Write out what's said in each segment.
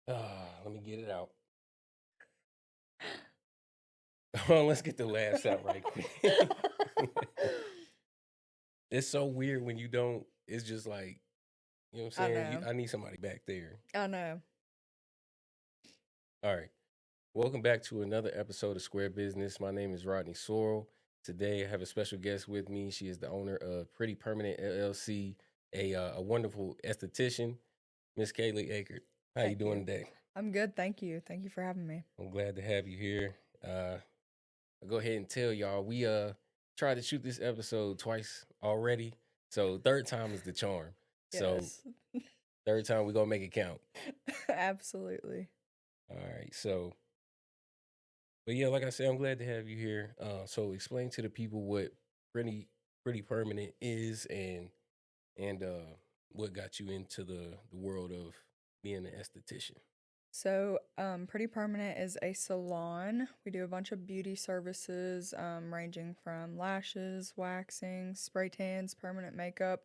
Let me get it out. Let's get the laughs out right quick. It's so weird when you don't. It's just like, you know what I'm I saying? know. I need somebody back there. I know. All right. Welcome back to another episode of Square Business. My name is Rodney Sorrell. Today I have a special guest with me. She is the owner of Pretty Permanent LLC, a wonderful esthetician, Miss Kayleigh Acord. How you Thank doing you. today? I'm good. Thank you. Thank you for having me. I'm glad to have you here. I'll go ahead and tell y'all we tried to shoot this episode twice already. So third time is the charm. So Yes. third time we're gonna make it count. Absolutely. All right. So but yeah, like I said, I'm glad to have you here. So explain to the people what pretty permanent is and what got you into the world of being an esthetician. So, Pretty Permanent is a salon. We do a bunch of beauty services, ranging from lashes, waxing, spray tans, permanent makeup,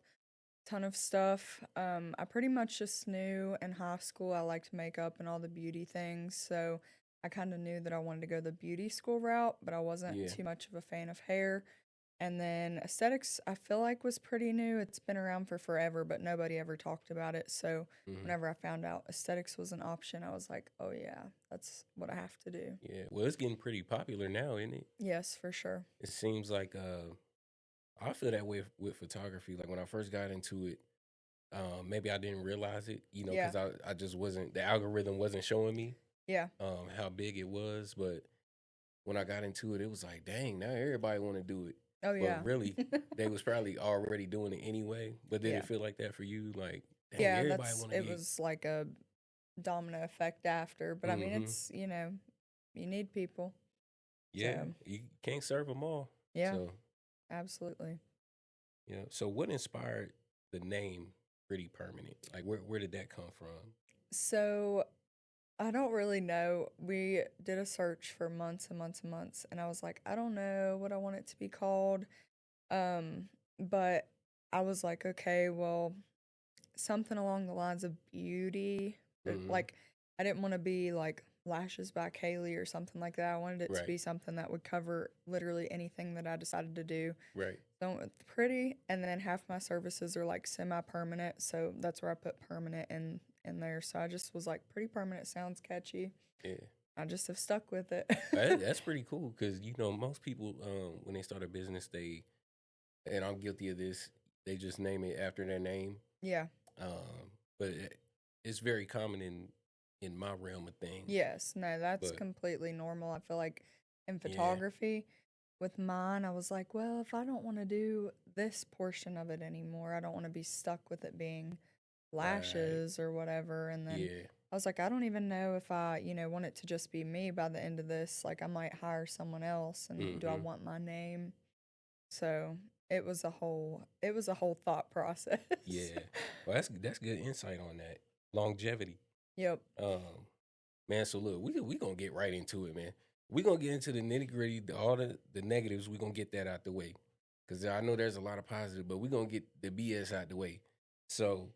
ton of stuff. I pretty much just knew in high school I liked makeup and all the beauty things, so I kind of knew that I wanted to go the beauty school route, but I wasn't Yeah. too much of a fan of hair. And then aesthetics, I feel like was pretty new. It's been around for forever, but nobody ever talked about it. So Hmm. whenever I found out aesthetics was an option, I was like, oh yeah, that's what I have to do. Yeah. Well, it's getting pretty popular now, isn't it? Yes, for sure. It seems like I feel that way with photography. Like when I first got into it, maybe I didn't realize it, Yeah. because I just wasn't, the algorithm wasn't showing me Yeah. how big it was. But when I got into it, it was like, dang, now everybody want to do it. Oh yeah. But really, they was probably already doing it anyway. But did Yeah. it feel like that for you? Like, dang, Yeah, everybody want to it was like a domino effect after, but I mean, Mhm. it's, you need people. Yeah, So, you can't serve them all. yeah, So, absolutely. yeah. So what inspired the name Pretty Permanent? Like, where did that come from? So, I don't really know. We did a search for months and months and months, and I was like, I don't know what I want it to be called. But I was like, okay, well, something along the lines of beauty. Mhm. Like, I didn't want to be like Lashes by Kayleigh or something like that. I wanted it to Right. be something that would cover literally anything that I decided to do. Right. So I went with pretty, and then half my services are like semi-permanent, so that's where I put permanent in there. So I just was like, Pretty Permanent sounds catchy. Yeah. I just have stuck with it. That's pretty cool because most people when they start a business, and I'm guilty of this, they just name it after their name. Yeah. But it's very common in my realm of things. Yes. No, that's But completely normal. I feel like in yeah, photography, with mine, I was like, well, if I don't want to do this portion of it anymore, I don't want to be stuck with it being right. lashes or whatever. And then Yeah. I was like, I don't even know if I, want it to just be me by the end of this. Like, I might hire someone else, and do I Mhm. want my name? So it was a whole thought process. Yeah. Well, that's good insight on that longevity. Yep. Man. So look, we gonna get right into it, man. We gonna get into the nitty gritty, all the negatives. We gonna get that out the way, because I know there's a lot of positive, but we gonna get the BS out the way. So,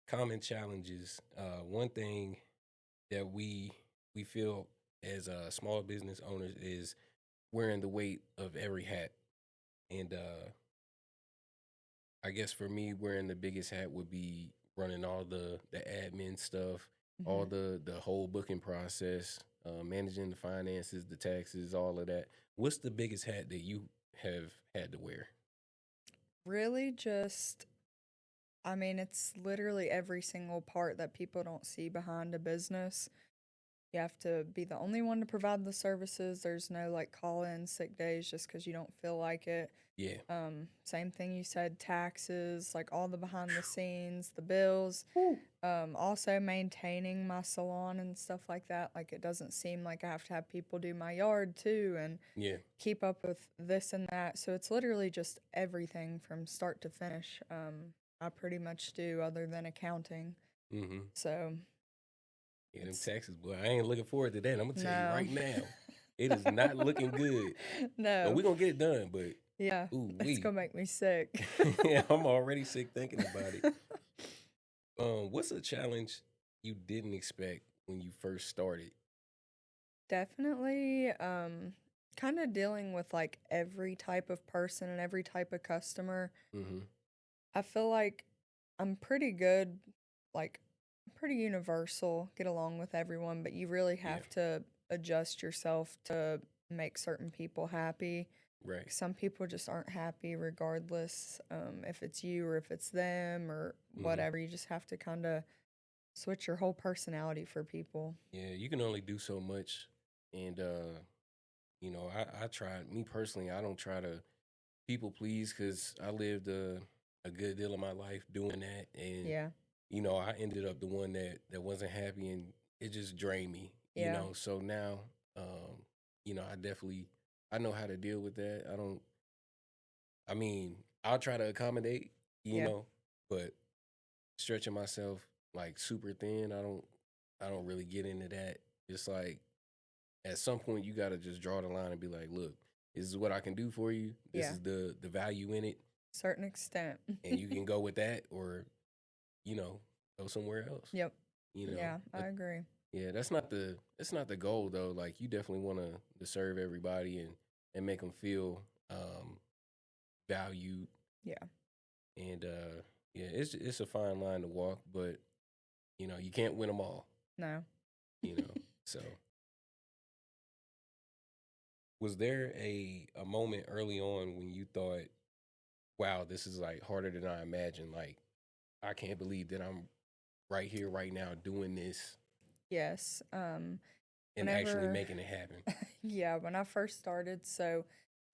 common challenges. One thing that we feel as small business owners is wearing the weight of every hat, and I guess for me, wearing the biggest hat would be running all the admin stuff, all Mhm. the whole booking process, managing the finances, the taxes, all of that. What's the biggest hat that you have had to wear? Really just I mean, it's literally every single part that people don't see behind a business. You have to be the only one to provide the services. There's no like call in sick days just because you don't feel like it. Yeah. Same thing you said, taxes, like all the behind the scenes, the bills. Woo. Also maintaining my salon and stuff like that. Like it doesn't seem like I have to have people do my yard too and Yeah. keep up with this and that. So it's literally just everything from start to finish. I pretty much do other than accounting. Mm-hmm. So Yeah, them taxes, boy. I ain't looking forward to that. I'm gonna tell you no. right now, it is not looking good. But No. we gonna get it done. But Yeah. ooh, It's gonna make me sick. yeah, I'm already sick thinking about it. What's a challenge you didn't expect when you first started? Definitely, kind of dealing with like every type of person and every type of customer. Mm-hmm. I feel like I'm pretty good, like pretty universal, get along with everyone, but you really Yeah. have to adjust yourself to make certain people happy. Right. Some people just aren't happy regardless, if it's you or if it's them or Mm-hmm. whatever. You just have to kind of switch your whole personality for people. Yeah, you can only do so much. And I try, me personally, I don't try to people please because I lived a good deal of my life doing that. And, Yeah, I ended up the one that wasn't happy, and it just drained me, yeah, So now, I definitely, I know how to deal with that. I mean, I'll try to accommodate, yeah, but stretching myself like super thin, I don't really get into that. It's like at some point you got to just draw the line and be like, look, this is what I can do for you. This yeah. is the value in it, Certain extent. and you can go with that, or you know go somewhere else. Yep. You know, Yeah, I but agree. yeah, that's not the goal though. Like you definitely want to serve everybody and make them feel valued, Yeah. and yeah, it's a fine line to walk, but you can't win them all. No. You know, so was there a moment early on when you thought, wow, this is like harder than I imagined? Like, I can't believe that I'm right here, right now, doing this Yes. and actually Whenever, making it happen. yeah, when I first started, so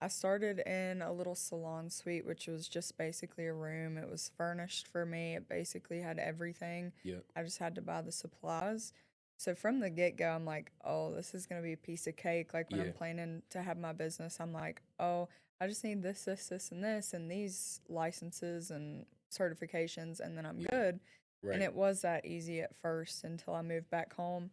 I started in a little salon suite, which was just basically a room. It was furnished for me. It basically had everything. Yep. I just had to buy the supplies. So from the get go, I'm like, oh, this is going to be a piece of cake. Like when I'm Yeah. planning to have my business, I'm like, oh, I just need this, this, this, and this, and these licenses and certifications, and then I'm Yeah. good. And Right. it was that easy at first until I moved back home.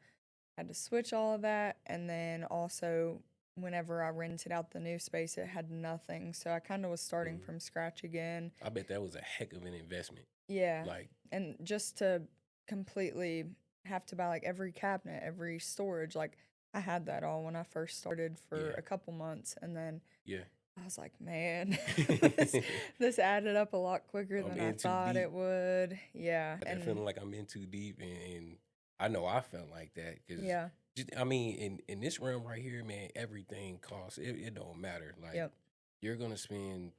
Had to switch all of that, and then also whenever I rented out the new space, it had nothing. So I kind of was starting Mhm. from scratch again. I bet that was a heck of an investment. Yeah. Like, And just to completely have to buy like every cabinet, every storage, like I had that all when I first started for yeah, a couple months, and then yeah. I was like, man, this this added up a lot quicker I'm than I in too thought it deep. would. Yeah. Got that And feeling like I'm in too deep, and I know I felt like that because, yeah. I mean, in this realm right here, man, everything costs. It don't matter. Like, Yep. you're gonna spend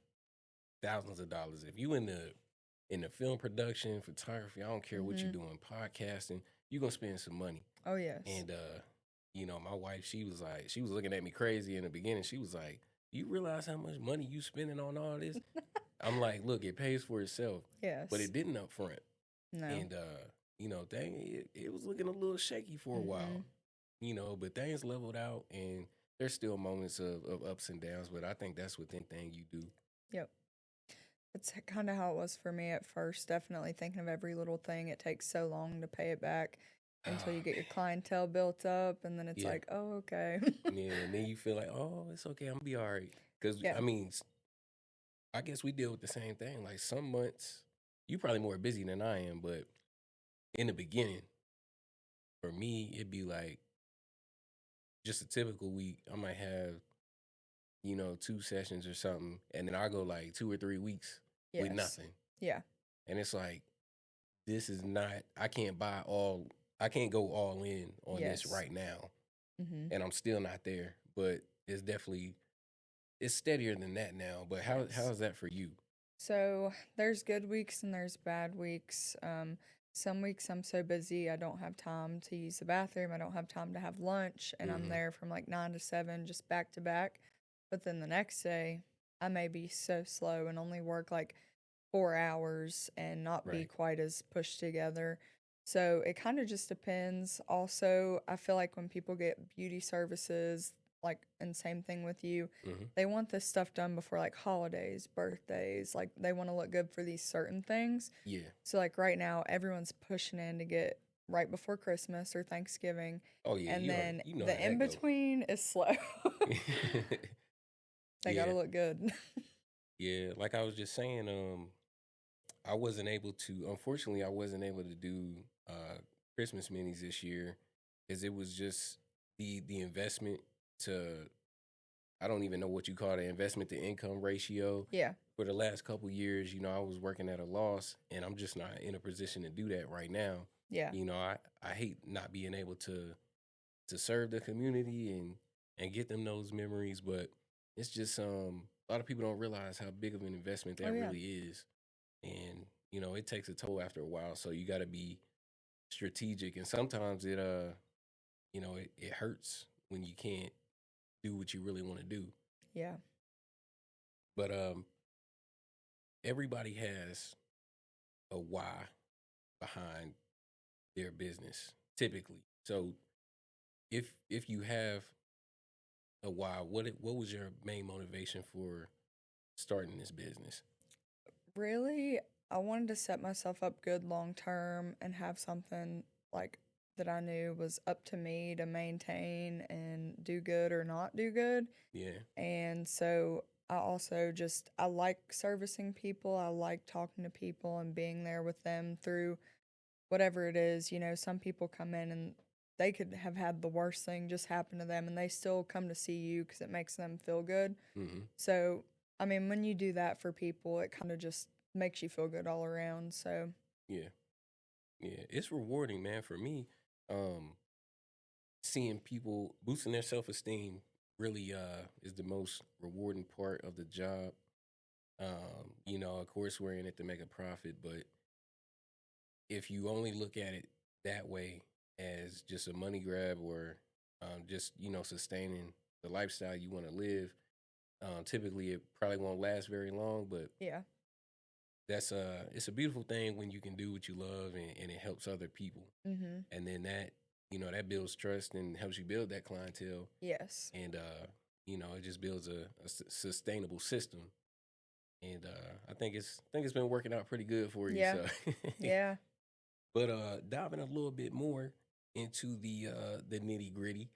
thousands of dollars if you in the film production, photography. I don't care what you're Mhm. doing, podcasting. You're gonna spend some money. Oh, yes. And my wife, she was looking at me crazy in the beginning. She was like, "You realize how much money you spending on all this?" I'm like, "Look, it pays for itself," but Yes. it didn't up front. No. And dang, it was looking a little shaky for a while. Mhm. But things leveled out, and there's still moments of ups and downs. But I think that's with anything you do. Yep. That's kind of how it was for me at first. Definitely thinking of every little thing. It takes so long to pay it back until you Oh get man, your clientele built up, and then it's yeah, like, oh, okay. yeah. And then you feel like, oh, it's okay, I'm gonna be all right. Because Yeah. I mean, I guess we deal with the same thing. Like some months, you probably more busy than I am, but in the beginning, for me, it'd be like just a typical week. I might have, two sessions or something, and then I go like 2 or 3 weeks with Yes. nothing. Yeah. And it's like, this is not, I can't go all in on this Yes. right now. Mhm. And I'm still not there, but it's steadier than that now. But Yes. how's that for you? So there's good weeks and there's bad weeks. Some weeks I'm so busy I don't have time to use the bathroom. I don't have time to have lunch, and I'm Mm-hmm. there from like 9 to 7, just back to back. But then the next day, I may be so slow and only work like 4 hours and not be Right. quite as pushed together. So it kind of just depends. Also, I feel like when people get beauty services, like, and same thing with you, Mm-hmm. they want this stuff done before like holidays, birthdays, like they want to look good for these certain things. Yeah. So like right now, everyone's pushing in to get right before Christmas or Thanksgiving, Oh yeah, and then you know how the in that go. between is slow. They got to Yeah, look good. yeah. Like I was just saying, I wasn't able to. Unfortunately, I wasn't able to do Christmas minis this year is it was just the investment to, I don't even know what you call the investment to income ratio. Yeah. For the last couple years, I was working at a loss, and I'm just not in a position to do that right now. Yeah. I hate not being able to serve the community and get them those memories, but it's just a lot of people don't realize how big of an investment Oh that yeah. really is. And it takes a toll after a while, so you got to be strategic, and sometimes it hurts when you can't do what you really want to do. Yeah. But everybody has a why behind their business typically. So if you have a why, what was your main motivation for starting this business? Really, I wanted to set myself up good long term and have something like that I knew was up to me to maintain and do good or not do good. Yeah. And so I also I like servicing people. I like talking to people and being there with them through whatever it is. Some people come in and they could have had the worst thing just happen to them and they still come to see you because it makes them feel good. Mm-hmm. So, I mean, when you do that for people, it kind of just makes you feel good all around. So, Yeah. Yeah. It's rewarding, man. For me, um, seeing people boosting their self esteem really is the most rewarding part of the job. Of course we're in it to make a profit, but if you only look at it that way as just a money grab or just sustaining the lifestyle you want to live, typically it probably won't last very long. But yeah. it's a beautiful thing when you can do what you love and it helps other people, Mhm. and then that builds trust and helps you build that clientele, Yes. and it just builds a sustainable system. And I think it's been working out pretty good for you. Yeah. So, Yeah. but diving a little bit more into the nitty gritty,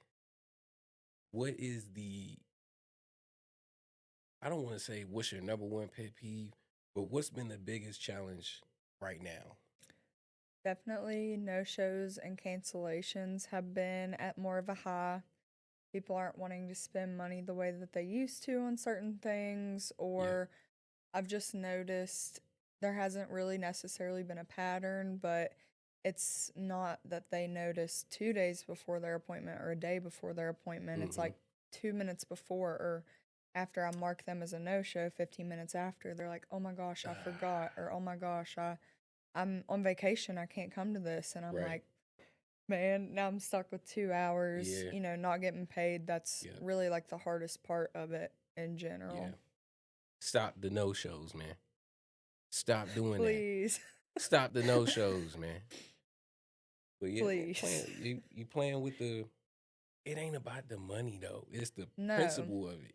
what is the, I don't want to say what's your number one pet peeve, but what's been the biggest challenge right now? Definitely no shows and cancellations have been at more of a high. People aren't wanting to spend money the way that they used to on certain things, Yeah. or I've just noticed there hasn't really necessarily been a pattern, but it's not that they notice 2 days before their appointment or a day before their appointment. It's Mm-hmm. like 2 minutes before or after I mark them as a no show, 15 minutes after, they're like, oh my gosh, I forgot, or oh my gosh, I'm on vacation, I can't come to this. And I'm Right. like, man, now I'm stuck with 2 hours, Yeah. not getting paid. That's Yeah. really like the hardest part of it in general. Yeah. Stop the no shows, man. Stop doing that. Please. Stop the no shows, man. But yeah, man, Please. you playing with the. It ain't about the money though. It's the No. principle of it.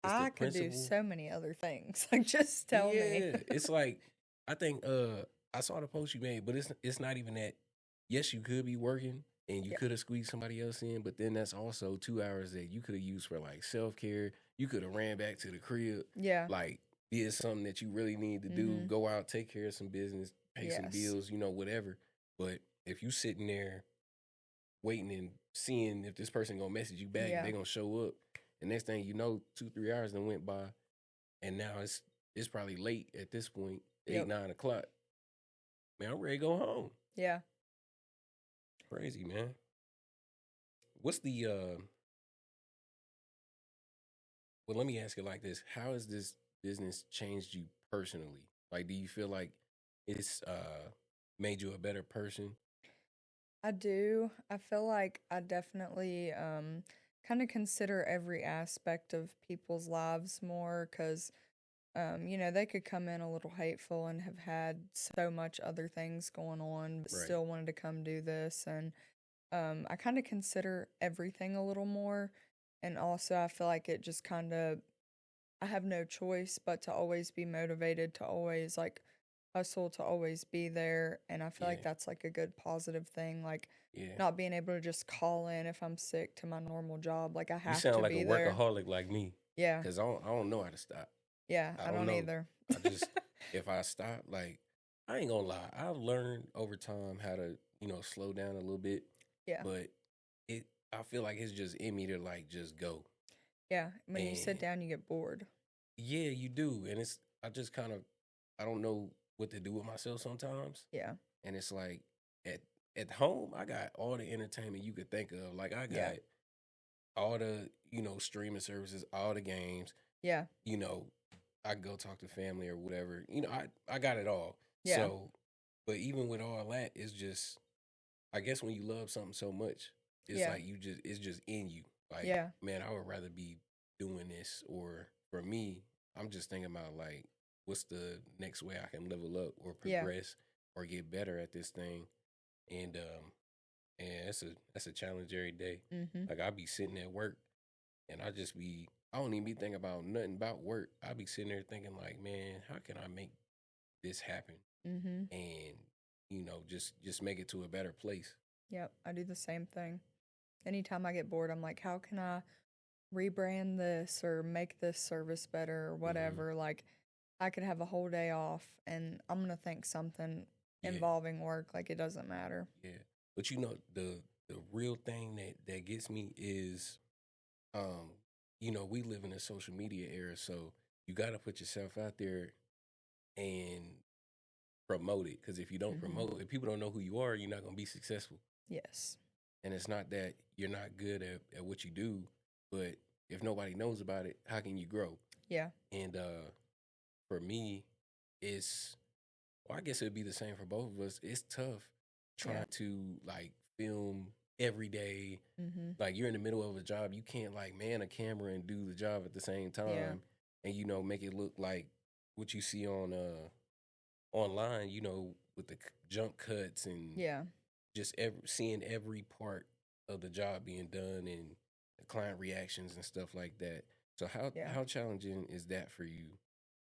It's the I could do principle. so many other things. Like, just tell me. Yeah, it's like, I think I saw the post you made, but it's not even that. Yes, you could be working and you Yeah. could have squeezed somebody else in, but then that's also 2 hours that you could have used for like self care. You could have ran back to the crib, Yeah. like did something that you really need to do, Mhm. go out, take care of some business, pay some Yes. bills, whatever. But if you sitting there waiting and seeing if this person gonna message you back, Yeah. they gonna show up, and next thing you know, 2-3 hours then went by, and now it's probably late at this point, Yep. 8-9 o'clock. Man, I'm ready to go home. Yeah. Crazy, man. What's the well, let me ask you like this. How has this business changed you personally? Like, do you feel like it's made you a better person? I do. I feel like I definitely kind of consider every aspect of people's lives more because they could come in a little hateful and have had so much other things going on, but Right. still wanted to come do this. And I kind of consider everything a little more. And also, I feel like it just kind of, I have no choice but to always be motivated, to always like hustle, to always be there. And I feel like Yeah. that's like a good positive thing. Like, Yeah. not being able to just call in if I'm sick to my normal job. Like, I You have sound to like a be there. workaholic like me, Yeah. because I don't know how to stop. Yeah. I I don't don't know. either. I just, if I stop, like, I ain't gonna lie, I've learned over time how to, slow down a little bit. Yeah. But I feel like it's just in me to like just go. Yeah. When you sit And down, you get bored. yeah, you do. And I just kind of, I don't know what to do with myself sometimes. Yeah. And it's like at at home, I got all the entertainment you could think of. Like I Yeah. got all the, streaming services, all the games, Yeah. you know, I go talk to family or whatever. I got it all. Yeah. So, but even with all that, it's just, I guess when you love something so much, it's Yeah. like it's just in you. Like, Yeah. man, I would rather be doing this. Or for me, I'm just thinking about like, what's the next way I can level up or Yeah. progress or get better at this thing. And and that's a challenge every day. Mm-hmm. Like I'll be sitting at work and I don't even be thinking about nothing about work. I'll be sitting there thinking like, man, how can I make this happen? Mm-hmm. And just make it to a better place. Yep. I do the same thing. Anytime I get bored, I'm like, how can I rebrand this or make this service better or Hmm. whatever? Like, I could have a whole day off and I'm going to think something Yeah, involving work. Like, it doesn't matter. yeah. But the real thing that gets me is, um, we live in a social media era, so you got to put yourself out there and promote it. Because if you don't Mm-hmm. promote, if people don't know who you are, you're not gonna be successful. Yes. And it's not that you're not good at what you do, but if nobody knows about it, how can you grow? Yeah. And for me, it's well, I guess it'd be the same for both of us. It's tough Yeah. trying to like film every day. Mm-hmm. Like you're in the middle of a job, you can't like man a camera and do the job at the same Yeah. time, and make it look like what you see on online. With the jump cuts and Yeah. just seeing every part of the job being done and the client reactions and stuff like that. So Yeah. how challenging is that for you?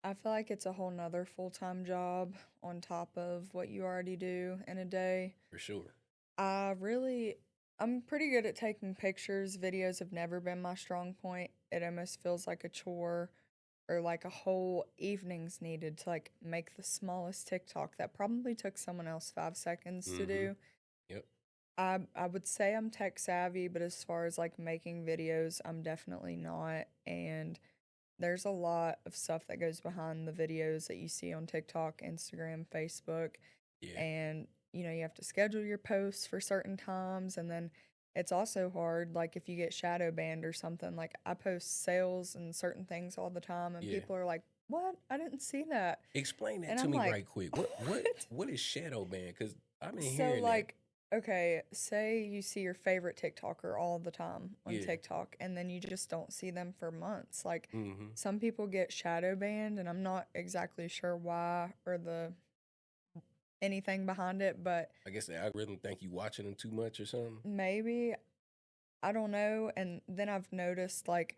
I feel like it's a whole nother full-time job on top of what you already do in a day. For sure. I really, I'm pretty good at taking pictures. Videos have never been my strong point. It almost feels like a chore or like a whole evening's needed to like make the smallest TikTok that probably took someone else 5 seconds to Mm-hmm. do. Yep. I would say I'm tech savvy, but as far as like making videos, I'm definitely not. And there's a lot of stuff that goes behind the videos that you see on TikTok, Instagram, Facebook. Yeah. And, you have to schedule your posts for certain times. And then it's also hard, like, if you get shadow banned or something. Like, I post sales and certain things all the time, and Yeah. people are like, what? I didn't see that. Explain that And to I'm me like, right quick. What what what? what is shadow ban? Because I've been So, hearing that. like, okay, say you see your favorite TikToker all the time on Yeah. TikTok, and then you just don't see them for months. Like, Mm-hmm. some people get shadow banned, and I'm not exactly sure why or the anything behind it, but I guess the algorithm think you watching them too much or something. maybe I don't know. And then I've noticed like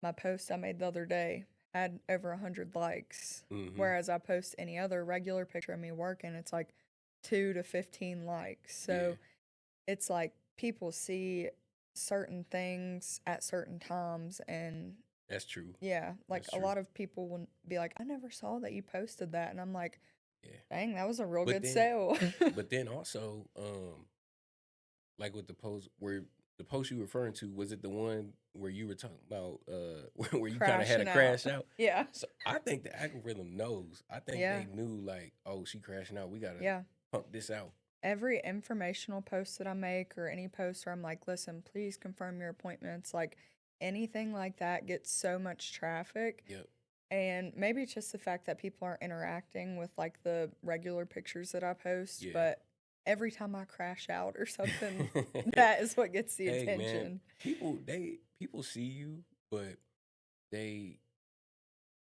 my post I made the other day had over 100 likes, Mm-hmm. whereas I post any other regular picture of me working, it's like 2 to 15 likes. Yeah, So it's like people see certain things at certain times, and that's true. yeah, like That's a true. lot of people will be like, I never saw that you posted that, and I'm like, Yeah. dang, that was a real But good then sale. but then also, like with the post you referring to, was it the one where you were talking about where you kind of had a Crashing out. crash out? Yeah. So I think the algorithm knows. I think Yeah. they knew like, oh, she crashing out. We gotta Yeah. pump this out. Every informational post that I make or any post where I'm like, listen, please confirm your appointments, like anything like that gets so much traffic. Yep. And maybe it's just the fact that people aren't interacting with like the regular pictures that I post, Yeah. but every time I crash out or something, that is what gets the Hey man, attention. people see you, but they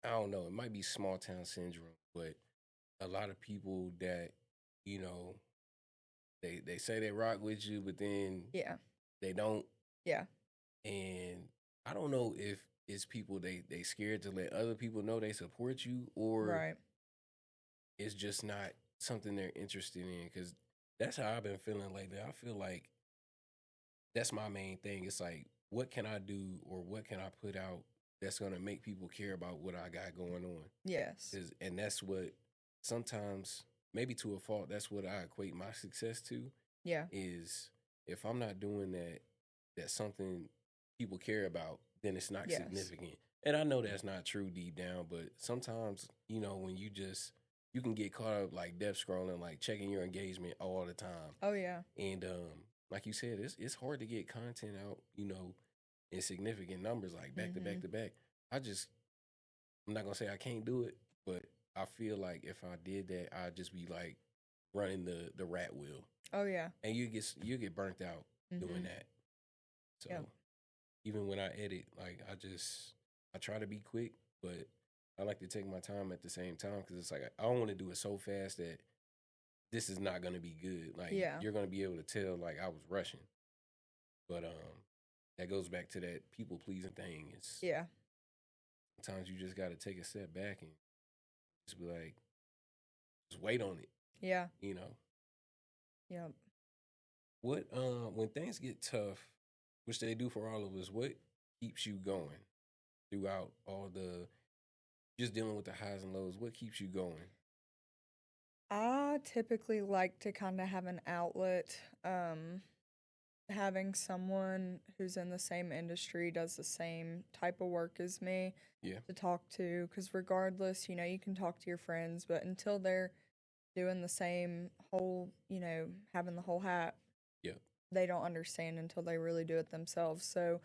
I don't know. It might be small town syndrome, but a lot of people that you know they say they rock with you, but then Yeah. they don't. Yeah. And I don't know if it's people they scared to let other people know they support you, or Right. it's just not something they're interested in. Because that's how I've been feeling lately. I feel like that's my main thing. It's like, what can I do or what can I put out that's gonna make people care about what I got going on? Yes. And that's what sometimes, maybe to a fault, that's what I equate my success to. Yeah. is if I'm not doing that, that's something people care about, then it's not Yes. significant. And I know that's not true deep down, but sometimes, when you can get caught up like death scrolling, like checking your engagement all the time. Oh yeah. And like you said, it's hard to get content out, in significant numbers, like back to back Mhm. to back. I'm not gonna say I can't do it, but I feel like if I did that, I'd just be like running the rat wheel, Oh yeah. and you get burnt out doing Mhm. that. So Yep. even when I edit, like I try to be quick, but I like to take my time at the same time because it's like I don't want to do it so fast that this is not gonna be good. Like Yeah. you're gonna be able to tell like I was rushing, but that goes back to that people pleasing thing. It's Yeah. sometimes you just got to take a step back and just be like, just wait on it. Yeah. You know Yep. what? When things get tough, which they do for all of us, what keeps you going throughout all the just dealing with the highs and lows? What keeps you going? I typically like to kind of have an outlet. Having someone who's in the same industry, does the same type of work as me Yeah, to talk to. Because regardless, you can talk to your friends, but until they're doing the same whole, having the whole hat, yeah, they don't understand until they really do it themselves. So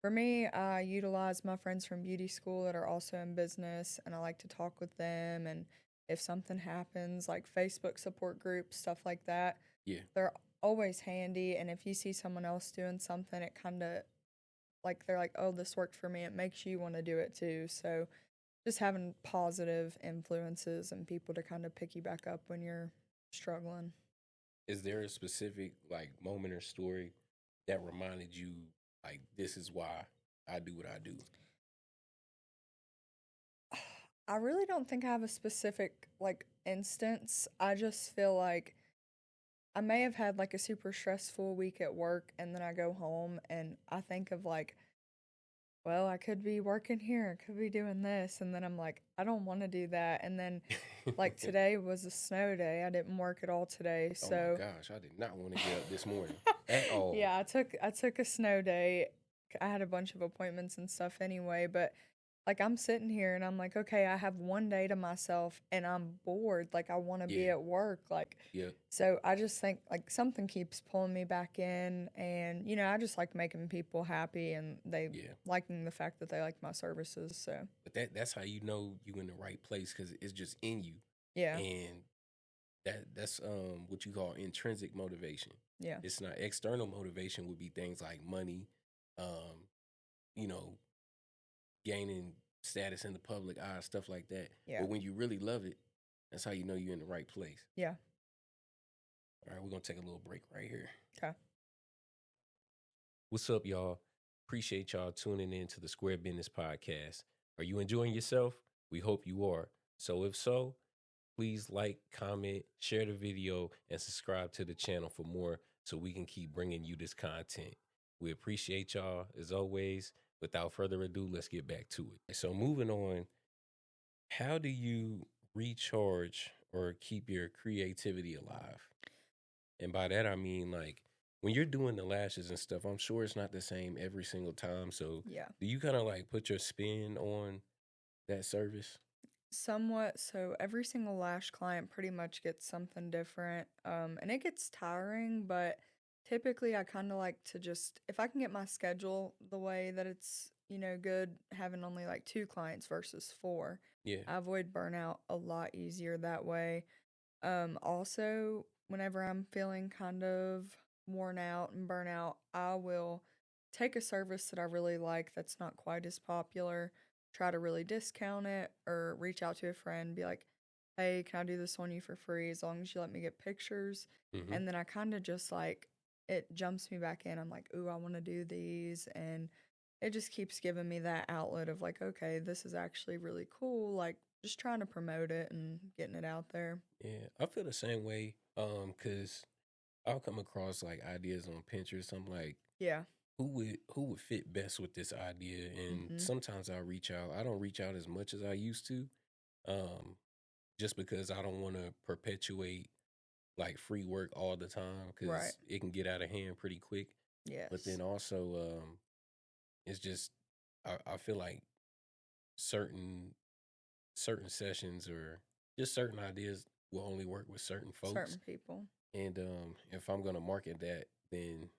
for me, I utilize my friends from beauty school that are also in business, and I like to talk with them. And if something happens, like Facebook support groups, stuff like that, yeah. they're always handy. And if you see someone else doing something, it kind of like they're like, oh, this worked for me. It makes you want to do it too. So just having positive influences and people to kind of pick you back up when you're struggling. Is there a specific like moment or story that reminded you like this is why I do what I do? I really don't think I have a specific like instance. I just feel like I may have had like a super stressful week at work and then I go home and I think of like, well, I could be working here, I could be doing this, and then I'm like, I don't want to do that. And then like today was a snow day. I didn't work at all today. Oh my So gosh, I did not want to get up this morning at all. yeah, I took a snow day. I had a bunch of appointments and stuff anyway, but like I'm sitting here and I'm like, okay, I have one day to myself and I'm bored. Like I want to be Yeah, at work. Like yeah, so I just think like something keeps pulling me back in, and I just like making people happy and they yeah. liking the fact that they like my services. So But that's how you know you in the right place because it's just in you, yeah. and that's what you call intrinsic motivation. Yeah. It's not external motivation would be things like money, um, you know, gaining status in the public eye, stuff like that. Yeah. But when you really love it, that's how you know you're in the right place. Yeah. All right, we're gonna take a little break right here. Okay. What's up, y'all? Appreciate y'all tuning in to the Square Business Podcast. Are you enjoying yourself? We hope you are. So if so, please like, comment, share the video, and subscribe to the channel for more so we can keep bringing you this content. We appreciate y'all as always. Without further ado, let's get back to it. So moving on, how do you recharge or keep your creativity alive? And by that, I mean, like, when you're doing the lashes and stuff, I'm sure it's not the same every single time. So, Yeah. do you kind of like put your spin on that service? Somewhat. So every single lash client pretty much gets something different. And it gets tiring, but typically I kind of like to just, if I can get my schedule the way that it's, good having only like 2 clients versus 4, Yeah. I avoid burnout a lot easier that way. Also, whenever I'm feeling kind of worn out and burnout, I will take a service that I really like that's not quite as popular, try to really discount it, or reach out to a friend, be like, hey, can I do this on you for free as long as you let me get pictures? Hmm. And then I kind of just like, it jumps me back in. I'm like, ooh, I want to do these. And it just keeps giving me that outlet of like, okay, this is actually really cool. Like, just trying to promote it and getting it out there. Yeah. I feel the same way. Cause I'll come across like ideas on Pinterest. I'm like, Yeah. who would fit best with this idea? And Mhm. sometimes I reach out. I don't reach out as much as I used to. Um, just because I don't want to perpetuate like free work all the time Right. because it can get out of hand pretty quick. But Yes. then also, it's just I feel like certain certain sessions or just certain ideas will only work with certain folks. Certain people. And if I'm gonna market that, then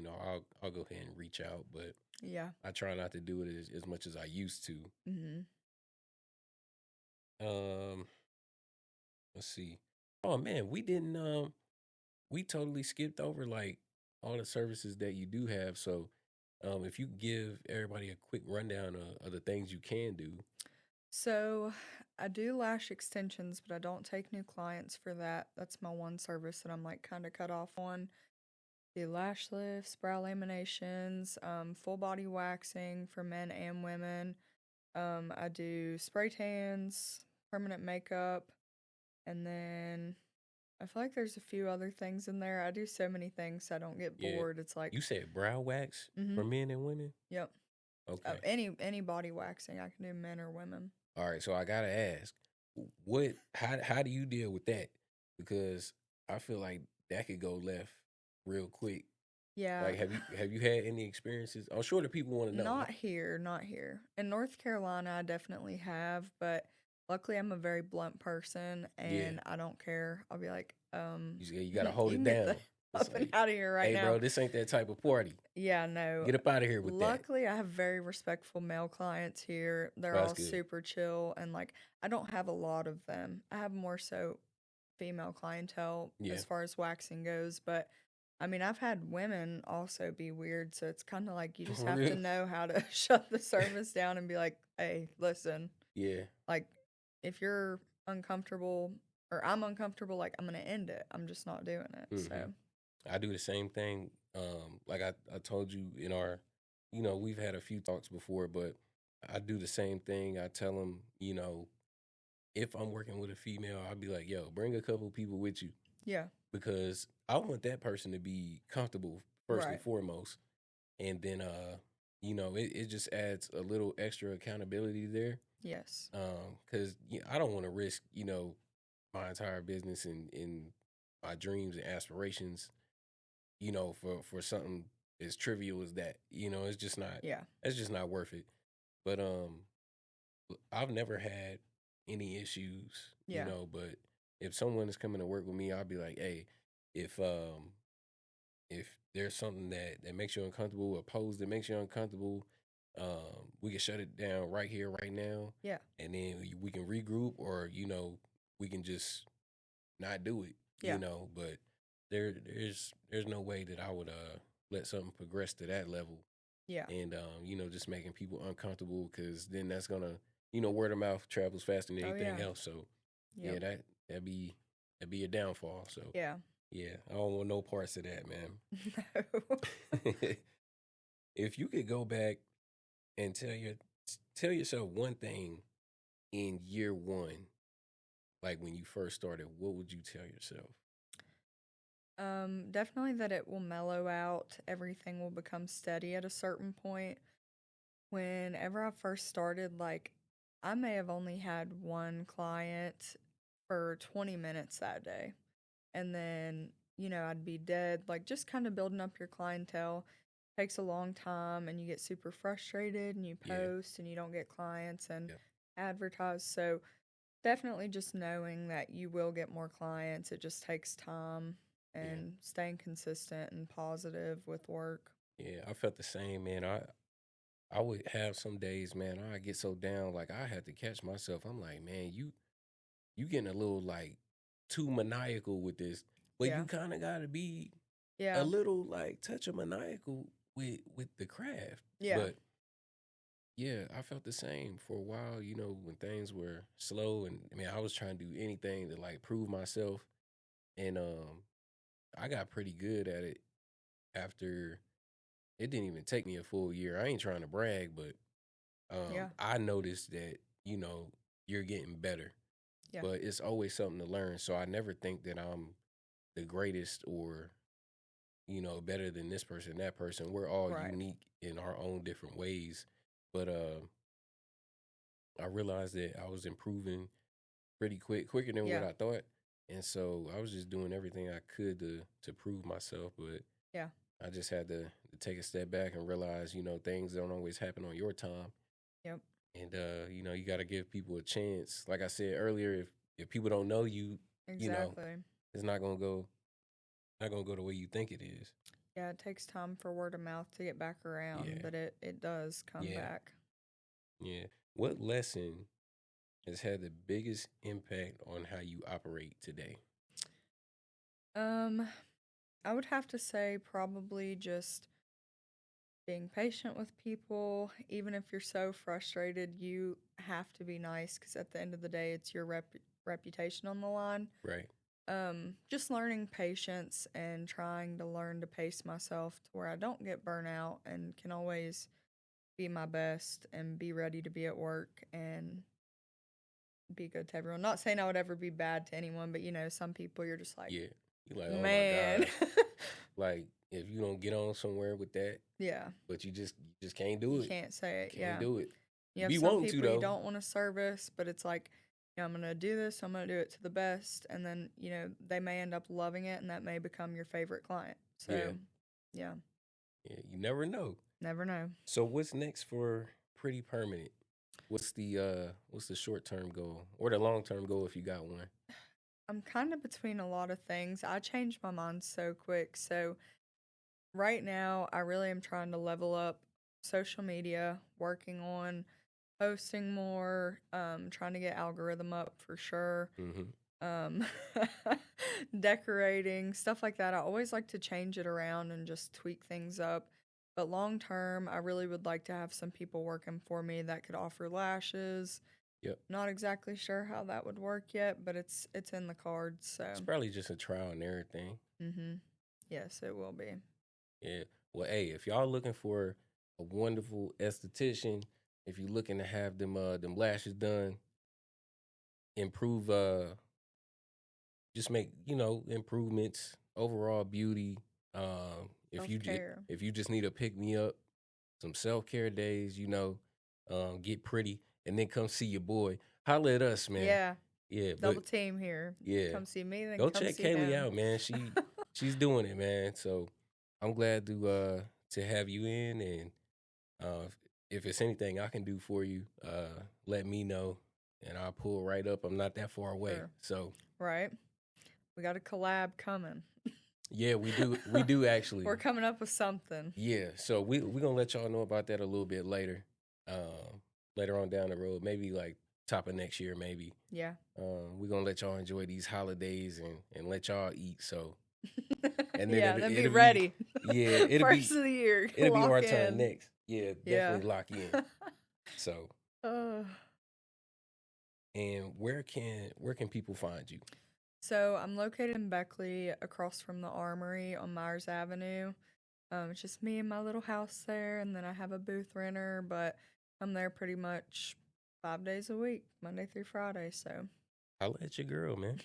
I'll go ahead and reach out. But Yeah. I try not to do it as much as I used to. Mhm. Um, let's see. Oh man, we totally skipped over like all the services that you do have. So if you give everybody a quick rundown of the things you can do. So, I do lash extensions, but I don't take new clients for that. That's my one service that I'm like kind of cut off on. Do lash lifts, brow laminations, full body waxing for men and women. I do spray tans, permanent makeup, and then I feel like there's a few other things in there. I do so many things so I don't get Yeah. bored. It's like, You said brow wax mm-hmm, for men and women? yep. Okay. Any body waxing I can do, men or women. All right, so I gotta ask, how do you deal with that? Because I feel like that could go left real quick. Yeah, Like, have you had any experiences? I'm sure the people want to know. not here, not here. In North Carolina, I definitely have, but luckily I'm a very blunt person Yeah, and I don't care. I'll be like, you gotta hold you it can get down. the It's up and like, out of here right hey, now. bro, this ain't that type of party. Yeah, no. Get up out of here with that. Luckily, I have very respectful male clients here. They're That's all good. super chill and like I don't have a lot of them. I have more so female clientele Yeah. as far as waxing goes, but I mean, I've had women also be weird, so it's kind of like you just For have to real? know how to shut the service down and be like, "Hey, listen, Yeah. like if you're uncomfortable or I'm uncomfortable, like I'm gonna end it. I'm just not doing it." hmm So, I do the same thing. Like I told you in our, we've had a few talks before, but I do the same thing. I tell them, if I'm working with a female, I'll be like, yo, bring a couple people with you yeah, because I want that person to be comfortable first and right. foremost. And then, it just adds a little extra accountability there. Yes. Cause I don't want to risk, my entire business and my dreams and aspirations, for something as trivial as that. It's just not, Yeah. it's just not worth it. But I've never had any issues, Yeah. but if someone is coming to work with me, I'll be like, hey, if if there's something that makes you uncomfortable, a pose that makes you uncomfortable, we can shut it down right here, right now. Yeah. And then we can regroup or, we can just not do it, Yeah. but there's no way that I would let something progress to that level Yeah. and just making people uncomfortable because then that's gonna word of mouth travels faster than Oh anything yeah. else. So yeah, Yep. that'd be a downfall. So Yeah. yeah, I don't want no parts of that, No. man. If you could go back and tell yourself one thing in year one, like when you first started, what would you tell yourself? Definitely that it will mellow out. Everything will become steady at a certain point. Whenever I first started, like I may have only had one client for 20 minutes that day. And then, I'd be dead. Like just kind of building up your clientele takes a long time and you get super frustrated and you Yeah, post and you don't get clients and yeah, advertise. So definitely just knowing that you will get more clients. It just takes time yeah, and staying consistent and positive with work. yeah. I felt the same, man. I would have some days, man. I get so down, like I had to catch myself. I'm like, man, you getting a little like too maniacal with this, but Yeah. you kind of got to be a Yeah. little like touch of maniacal with the craft. Yeah. But yeah, I felt the same for a while. When things were slow, and I mean, I was trying to do anything to like prove myself, and I got pretty good at it after. It didn't even take me a full year. I ain't trying to brag, but Yeah. I noticed that you're getting better, Yeah. but it's always something to learn. So I never think that I'm the greatest or better than this person, that person. We're all Right. unique in our own different ways. But I realized that I was improving pretty quicker than what Yeah. I thought. And so I was just doing everything I could to prove myself, but Yeah. I just had to take a step back and realize, things don't always happen on your time. Yep. And you got to give people a chance. Like I said earlier, if people don't know you, you know, Exactly. it's not gonna go the way you think it is. Yeah, it takes time for word of mouth to get back around, Yeah. but it does come Yeah. back. Yeah. What lesson has had the biggest impact on how you operate today? Um, I would have to say probably just being patient with people. Even if you're so frustrated, you have to be nice because at the end of the day, it's your reputation on the line. Right. Just learning patience and trying to learn to pace myself to where I don't get burnt out and can always be my best and be ready to be at work and be good to everyone. Not saying I would ever be bad to anyone, but some people you're just like, Yeah. You're like, oh my man. gosh. Like if you don't get on somewhere with that, Yeah. but you just can't do You it. can't say it. Can't Yeah. do it. You have Be some wanting to people you though. don't want to service, but it's like, I'm going to do this. I'm going to do it to the best. And then, they may end up loving it and that may become your favorite client. So, yeah. Yeah, you never know. Never know. So what's next for Pretty Permanent? What's the short-term goal or the long-term goal if you got one? I'm kind of between a lot of things. I changed my mind so quick. So, right now, I really am trying to level up social media, working on posting more, trying to get algorithm up for sure. Um, decorating, stuff like that. I always like to change it around and just tweak things up. But long term, I really would like to have some people working for me that could offer lashes. Yep. Not exactly sure how that would work yet, but it's in the cards. So It's probably just a trial and error thing. yes, it will be. Yeah. Well, hey, if y'all looking for a wonderful esthetician, if you're looking to have them lashes done, improve just make, improvements, overall beauty. Self-care. If you just need to pick me up, some self-care days, get pretty and then come see your boy. Holla at us, man. Yeah. Yeah, Double but team here. yeah. Come see me, then Go come check see Kayleigh him. out, man. She's doing it, man. So I'm glad to have you in, and if it's anything I can do for you, let me know, and I'll pull right up. I'm not that far away, Sure. so Right. We got a collab coming. yeah, we do. We do actually. We're coming up with something. Yeah, so we gonna let y'all know about that a little bit later, later on down the road, maybe like top of next year, maybe. Yeah. We're gonna let y'all enjoy these holidays and let y'all eat. So And then then be it'll ready. Yeah, it'll be First of the year. it'll be Lock our turn in. next. Yeah, Yeah. definitely lock in. So, Uh, and where can people find you? so I'm located in Beckley, across from the Armory on Myers Avenue. It's just me and my little house there, and then I have a booth renter, but I'm there pretty much 5 days a week, Monday through Friday. So I'll let your girl, man.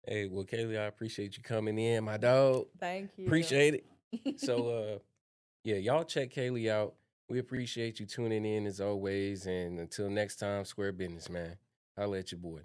Hey, well, Kayleigh, I appreciate you coming in, my dog. thank you. Appreciate it. So, yeah, y'all check Kayleigh out. We appreciate you tuning in as always. And until next time, square business, man. I'll let your boy.